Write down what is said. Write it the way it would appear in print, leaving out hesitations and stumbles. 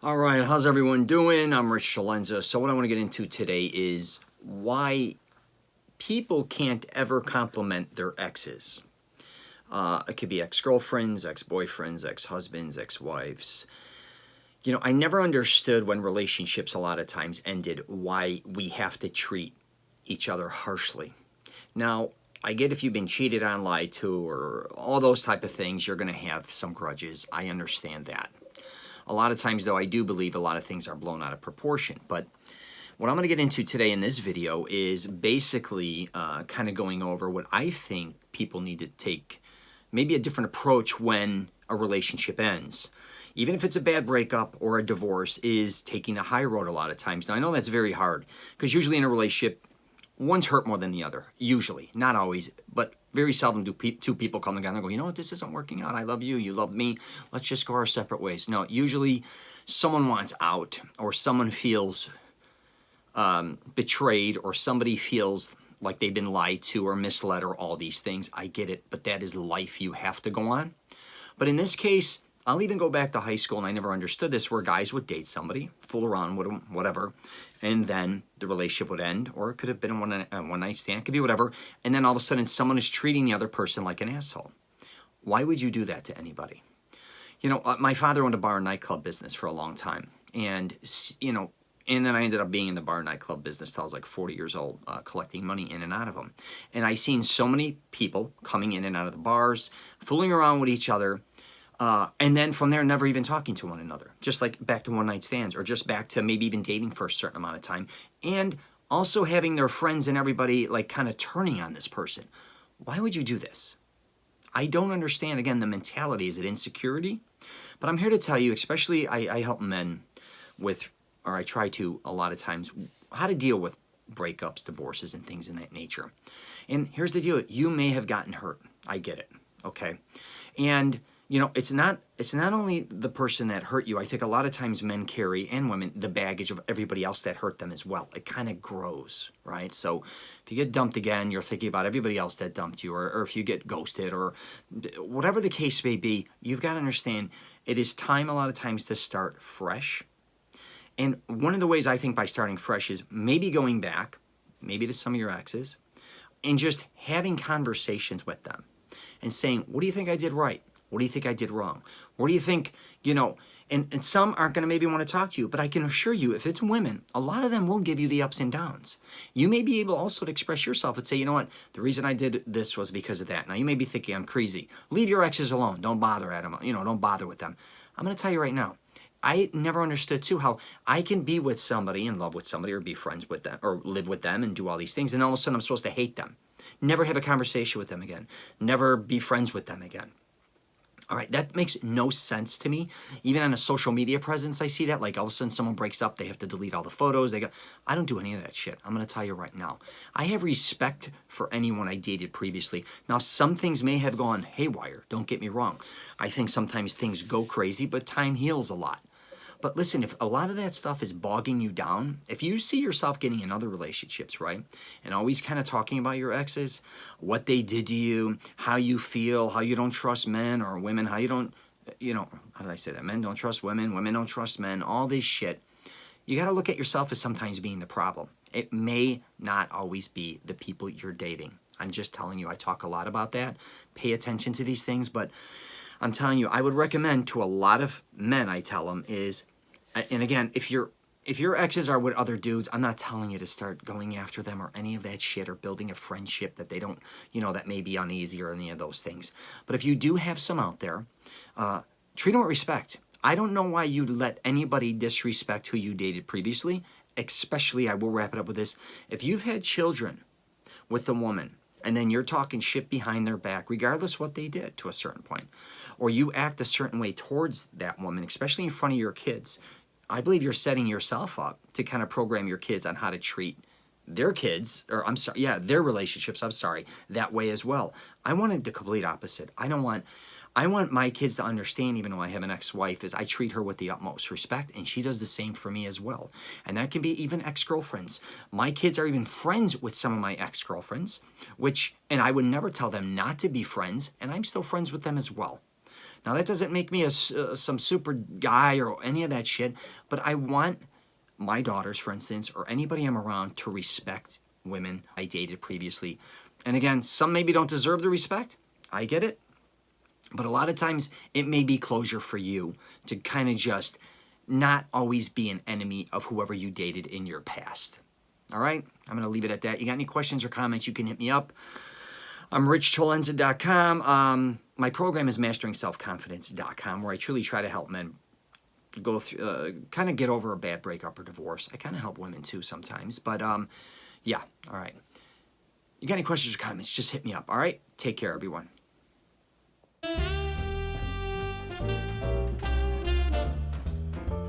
All right, how's everyone doing? I'm Rich CELENZA. So what I want to get into today is why people can't ever compliment their exes. It could be ex-girlfriends, ex-boyfriends, ex-husbands, ex-wives. You know, I never understood when relationships a lot of times ended why we have to treat each other harshly. Now, I get if you've been cheated on, lied to, or all those type of things, you're going to have some grudges. I understand that. A lot of times, though, I do believe a lot of things are blown out of proportion. But what I'm going to get into today in this video is basically kind of going over what I think people need to take maybe a different approach when a relationship ends. Even if it's a bad breakup or a divorce, is taking the high road a lot of times. Now, I know that's very hard because usually in a relationship, one's hurt more than the other. Usually, not always, but very seldom do two people come together and go, you know what, this isn't working out. I love you, you love me. Let's just go our separate ways. No, usually someone wants out, or someone feels betrayed, or somebody feels like they've been lied to or misled or all these things. I get it, but that is life. You have to go on. But in this case, I'll even go back to high school, and I never understood this, where guys would date somebody, fool around with them, whatever, and then the relationship would end, or it could have been a one-night stand, it could be whatever, and then all of a sudden someone is treating the other person like an asshole. Why would you do that to anybody? You know, my father owned a bar and nightclub business for a long time, and, you know, and then I ended up being in the bar and nightclub business till I was like 40 years old, collecting money in and out of them. And I seen so many people coming in and out of the bars, fooling around with each other, and then from there, never even talking to one another. Just like back to one-night stands, or just back to maybe even dating for a certain amount of time. And also having their friends and everybody like kind of turning on this person. Why would you do this? I don't understand, again, the mentality. Is it insecurity? But I'm here to tell you, especially I help men with, or I try to a lot of times, how to deal with breakups, divorces, and things in that nature. And here's the deal. You may have gotten hurt. I get it. Okay. And you know, it's not only the person that hurt you. I think a lot of times men carry, and women, the baggage of everybody else that hurt them as well. It kind of grows, right? So if you get dumped again, you're thinking about everybody else that dumped you, or if you get ghosted, or whatever the case may be, you've got to understand it is time a lot of times to start fresh. And one of the ways I think by starting fresh is maybe going back, maybe to some of your exes, and just having conversations with them and saying, what do you think I did right? What do you think I did wrong? What do you think, you know, and some aren't going to maybe want to talk to you, but I can assure you, if it's women, a lot of them will give you the ups and downs. You may be able also to express yourself and say, you know what, the reason I did this was because of that. Now, you may be thinking I'm crazy. Leave your exes alone. Don't bother at them. You know, don't bother with them. I'm going to tell you right now, I never understood, too, how I can be with somebody, in love with somebody, or be friends with them, or live with them and do all these things, and all of a sudden I'm supposed to hate them. Never have a conversation with them again. Never be friends with them again. All right, that makes no sense to me. Even on a social media presence, I see that. Like, all of a sudden, someone breaks up, they have to delete all the photos. I don't do any of that shit. I'm going to tell you right now. I have respect for anyone I dated previously. Now, some things may have gone haywire. Don't get me wrong. I think sometimes things go crazy, but time heals a lot. But listen, if a lot of that stuff is bogging you down, if you see yourself getting in other relationships, right, and always kind of talking about your exes, what they did to you, how you feel, how you don't trust men or women, how you don't, you know, how did I say that? Men don't trust women, women don't trust men, all this shit. You got to look at yourself as sometimes being the problem. It may not always be the people you're dating. I'm just telling you, I talk a lot about that. Pay attention to these things, but I'm telling you, I would recommend to a lot of men, I tell them, is, and again, if your exes are with other dudes, I'm not telling you to start going after them or any of that shit, or building a friendship that they don't, you know, that may be uneasy or any of those things. But if you do have some out there, treat them with respect. I don't know why you'd let anybody disrespect who you dated previously, especially, I will wrap it up with this, if you've had children with a woman, and then you're talking shit behind their back, regardless what they did to a certain point, or you act a certain way towards that woman, especially in front of your kids, I believe you're setting yourself up to kind of program your kids on how to treat their kids, or I'm sorry, yeah, their relationships, I'm sorry, that way as well. I wanted the complete opposite. I want my kids to understand, even though I have an ex-wife, is I treat her with the utmost respect, and she does the same for me as well. And that can be even ex-girlfriends. My kids are even friends with some of my ex-girlfriends, and I would never tell them not to be friends, and I'm still friends with them as well. Now, that doesn't make me some super guy or any of that shit, but I want my daughters, for instance, or anybody I'm around to respect women I dated previously. And again, some maybe don't deserve the respect. I get it. But a lot of times it may be closure for you to kind of just not always be an enemy of whoever you dated in your past. All right? I'm going to leave it at that. You got any questions or comments, you can hit me up. I'm richcelenza.com. My program is masteringselfconfidence.com, where I truly try to help men go through, kind of get over a bad breakup or divorce. I kind of help women too sometimes. But yeah, all right. You got any questions or comments, just hit me up. All right? Take care, everyone.